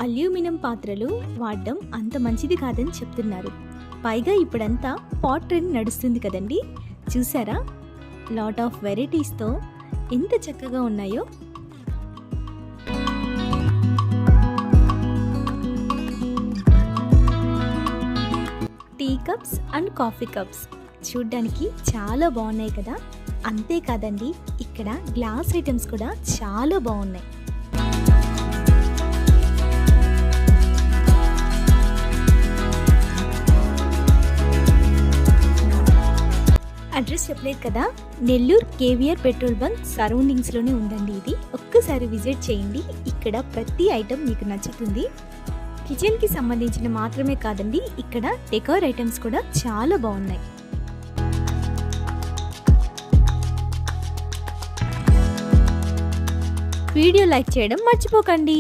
Aluminium పాత్రలు వాడడం అంత మంచిది కాదని చెప్తున్నారు. పైగా ఇప్పుడంతా పాట్ ట్రెండ్ నడుస్తుంది కదండి. చూసారా, లాట్ ఆఫ్ వెరైటీస్తో ఎంత చక్కగా ఉన్నాయో. Tea cups and coffee cups చూడ్డానికి చాలా బాగున్నాయి కదా. అంతేకాదండి, ఇక్కడ గ్లాస్ ఐటమ్స్ కూడా చాలా బాగున్నాయి. అడ్రస్ చెప్పలేదు కదా, నెల్లూరు కేవీఆర్ పెట్రోల్ బంక్ సరౌండింగ్స్లోనే ఉందండి. ఇది ఒక్కసారి విజిట్ చేయండి. ఇక్కడ ప్రతి ఐటమ్ మీకు నచ్చుతుంది. కిచెన్కి సంబంధించిన మాత్రమే కాదండి, ఇక్కడ డెకోర్ ఐటమ్స్ కూడా చాలా బాగున్నాయి. వీడియో లైక్ చేయడం మర్చిపోకండి.